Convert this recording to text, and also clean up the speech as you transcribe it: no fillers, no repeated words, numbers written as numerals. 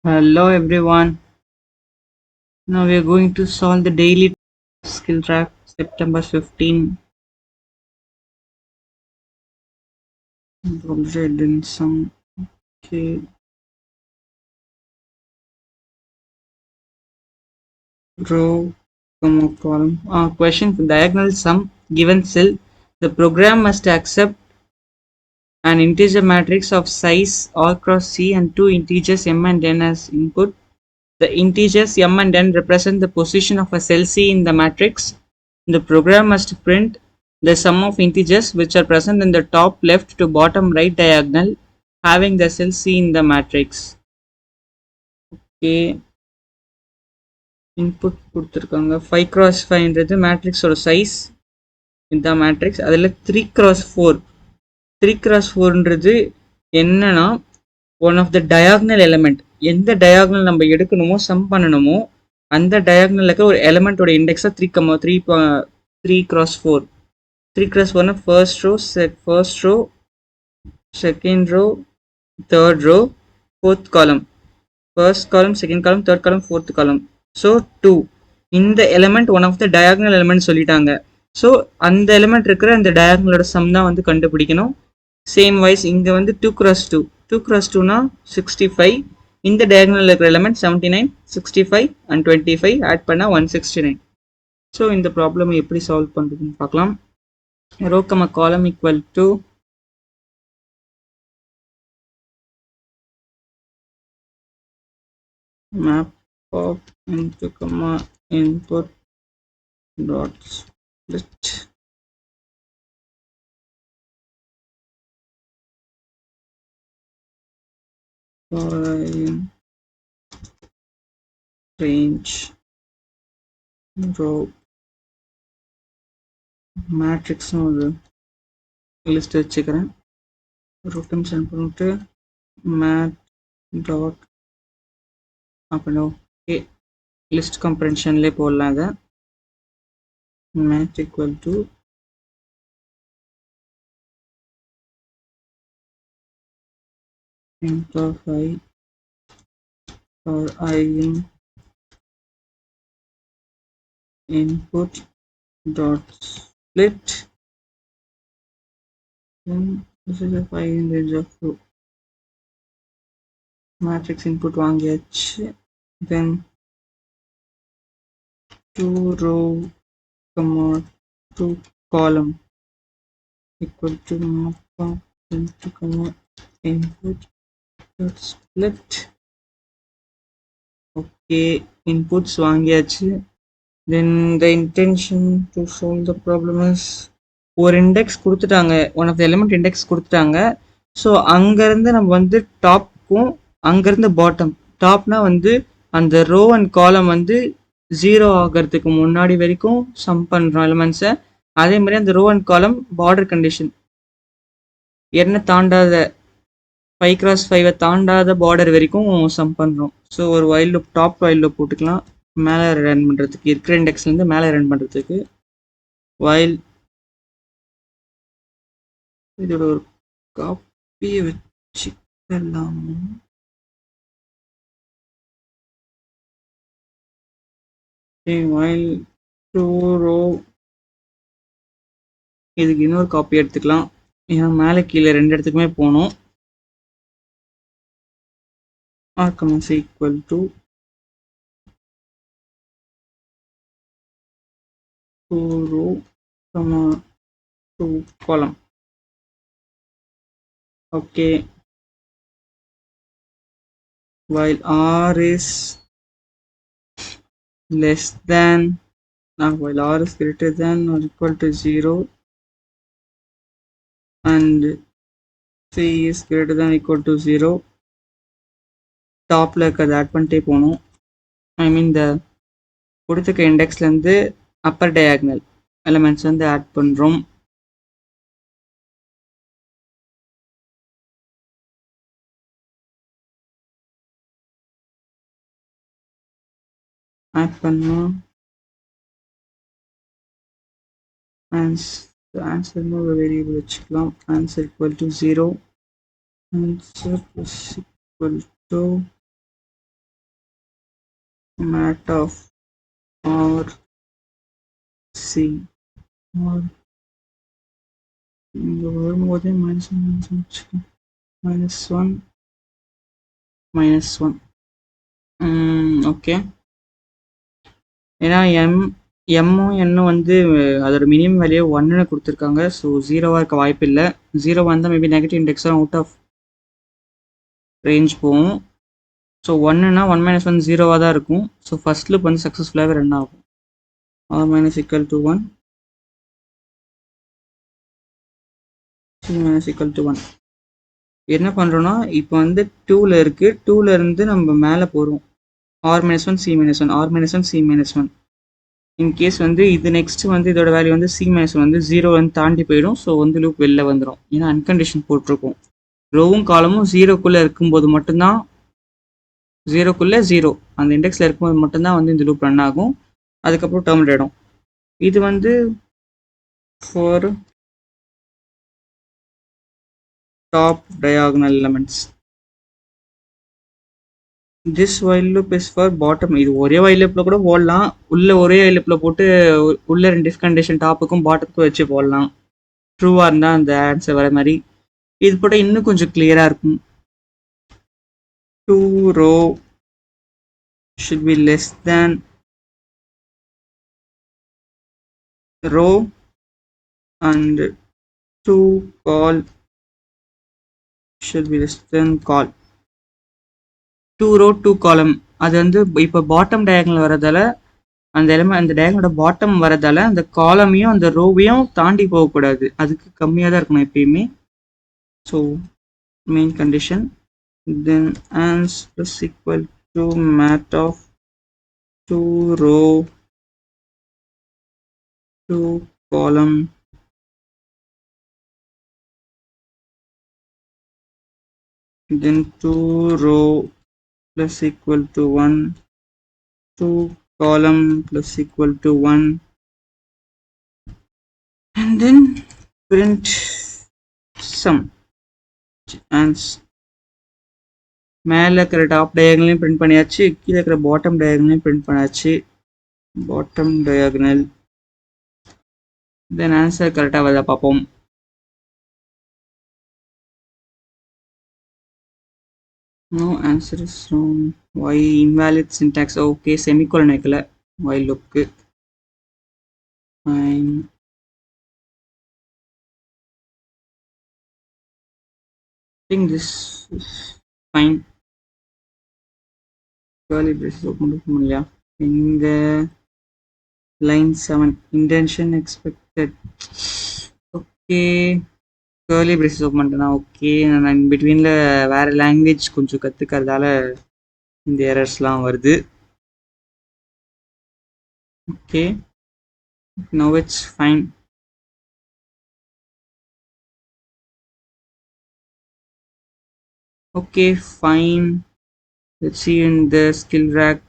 Hello everyone. Now we are going to solve the daily skill track September 15. Already in some okay, row, comma, column. Question for diagonal sum given cell. The program must accept an integer matrix of size R cross C and two integers m and n as input. The integers m and n represent the position of a cell C in the matrix. The program must print the sum of integers which are present in the top left to bottom right diagonal having the cell C in the matrix. Okay, input கொடுத்துருக்காங்க 5 cross 5ன்றது மேட்ரிக்ஸோட size இந்த matrix அதில் 3 cross 4 3 cross 4ன்றது என்னன்னா one of the diagonal element எந்த diagonal நம்ம எடுக்கணுமோ சம் பண்ணணுமோ அந்த டயாக்னல் இருக்க ஒரு எலிமெண்டோட இண்டெக்ஸா 3 cross 4 3 cross 4 first row second row third row fourth column first column second column third column fourth column so 2 இந்த element one of the diagonal element சொல்லிட்டாங்க so அந்த எலிமெண்ட் இருக்கிற அந்த டயாக்னலோட சம் தான் வந்து கண்டுபிடிக்கணும் சேம் வைஸ் இங்கே வந்து 2 cross 2 2 cross 2னா 65 இந்த டயகனல் இருக்கிற எலிமெண்ட் 79 65 அண்ட் 25 ஆட் பண்ணால் 169 ஸோ இந்த ப்ராப்ளம் எப்படி சால்வ் பண்ணுறதுன்னு பார்க்கலாம் row comma column equal to map of into comma input dot split range row மேட்ரிக்ஸ்னு ஒரு லிஸ்ட் வச்சுக்கிறேன் ரூட்டம் சென்ட் பண்ணிட்டு மேட் டாட் அப்புறம் ஓகே லிஸ்ட் கம்ப்ரென்ஷன்லேயே போடலாம் அதை mat equal to int of I or I in input dot split then this is a 5 in range of 2 matrix input வாங்கியாச்சு then 2 row comma 2 column equal to map into comma input dot split okay inputs வாங்கியாச்சு then the intention to solve the problem is ஒரு index கொடுத்துட்டாங்க one of the element index கொடுத்துட்டாங்க so அங்கேருந்து நம்ம வந்து டாப்க்கும் அங்கேருந்து bottom டாப்னா வந்து அந்த ரோ அண்ட் காலம் வந்து 0 ஆகிறதுக்கு முன்னாடி வரைக்கும் சம் பண்ணுறோம் எலிமெண்ட்ஸை அதே மாதிரி அந்த row and column border condition என்ன தாண்டாத 5 cross 5 தாண்டாத பார்டர் வரைக்கும் சம் பண்ணுறோம் ஸோ ஒரு while loop top while loop போட்டுக்கலாம் மேலே ரன் பண்ணுறதுக்கு இருக்கிற இண்டெக்ஸ்லேருந்து மேலே ரன் பண்ணுறதுக்கு வைல் இதோட ஒரு காப்பியை வச்சுக்கலாம் வைல் 2 row இதுக்கு இன்னொரு காப்பி எடுத்துக்கலாம் ஏன்னா மேலே கீழே ரெண்டு இடத்துக்குமே போகணும் ஆர்கமன்ஸ் equal to 2 row 2 column okay while r is less than while r is greater than or equal to 0 and c is greater than or equal to 0 டாப்ல இருக்கிறது ஆட் பண்ணிட்டே போகணும் ஐ மீன் இந்த கொடுத்துக்க இண்டெக்ஸ்லேருந்து அப்பர் டயாக்னல் எலிமெண்ட்ஸ் வந்து ஆட் பண்ணுறோம் ஆட் பண்ணோம் ஆன்சர்னு ஒரு variable வச்சுக்கலாம் answer equal to 0 answer plus equal to mat of R C or இங்க வரும்போதே -1 -1 ஓகே. ஏன்னா எம்மும் என்னும் வந்து அதோட மினிமம் வேல்யூ 1ன்னு கொடுத்துருக்காங்க. ஸோ 0வா இருக்க வாய்ப்பு இல்லை. 0 வந்தால் மேபி நெகட்டிவ் இண்டெக்ஸாக அவுட் ஆஃப் ரேஞ்ச் போகும். ஸோ 1ன்னா 1 - 1 0வாக தான் இருக்கும். ஸோ ஃபர்ஸ்ட் லூப் வந்து சக்ஸஸ்ஃபுல்லாகவே ரன் ஆகும். R - = 1 C - 1 என்ன பண்ணுறோன்னா இப்போ வந்து 2ல இருக்குது. 2ல இருந்து நம்ம மேலே போகிறோம். R - 1 C - 1 R - 1 C - 1 in case வந்து இது நெக்ஸ்ட் வந்து இதோட வேல்யூ வந்து C - 1 வந்து 0 வந்து தாண்டி போயிடும். ஸோ வந்து லூப் வெளில வந்துடும். ஏன்னா அன்கண்டிஷன் போட்டிருக்கும். ரோவும் காலமும் 0க்குள்ளே இருக்கும்போது மட்டும்தான் 0க்குள்ளே 0 அந்த இண்டெக்ஸில் இருக்கும்போது மட்டும்தான் வந்து இந்த லூப் ரன் ஆகும். அதுக்கப்புறம் டெர்மினேட் ஆகிடும். இது வந்து for top diagonal elements. This while loop is for bottom. இது ஒரே while loopல கூட போடலாம். உள்ள ஒரே while loopல போட்டு உள்ள 2 if கண்டிஷன் டாப்புக்கும் பாட்டத்துக்கும் வச்சு போடலாம். ட்ரூவாக இருந்தால் அந்த ஆன்சர் வர மாதிரி. இது போட்டால் இன்னும் கொஞ்சம் கிளியராக இருக்கும். 2 row should be less than row and 2 call should be less than call. 2 row 2 column அது வந்து இப்போ பாட்டம் டயகனல் வரதால அந்த அந்த டயகனோட பாட்டம் வரதால அந்த காலமையும் அந்த ரோவையும் தாண்டி போகக்கூடாது. அதுக்கு கம்மியாக தான் இருக்கணும் எப்பயுமே. So main condition. Then answer is equal to mat of 2 row 2 column then 2 row plus equal to 1 2 column plus equal to 1 and then print sum. Answer மேலே இருக்கிற டாப் டயகனலையும் பிரிண்ட் பண்ணியாச்சு, கீழே இருக்கிற பாட்டம் டயகனலையும் பிரிண்ட் பண்ணியாச்சு. பாட்டம் டயகனல் தென் answer கரெக்டாக வருதா பார்ப்போம். No answer is wrong. Why invalid syntax? Okay, semicolon வைக்கல while loopக்கு. Fine. I think this is fine. Curly braces open பண்ண இல்லையா? இந்த line 7 intention expected. Okay. Curly braces open பண்ணிட்டேன்னா okay. நான் பிட்வீனில் வேறு லாங்குவேஜ் கொஞ்சம் கற்றுக்கிறதால இந்த எரர்ஸ்லாம் வருது. Okay, now it's fine. Okay, fine. Let's see in the skill rack.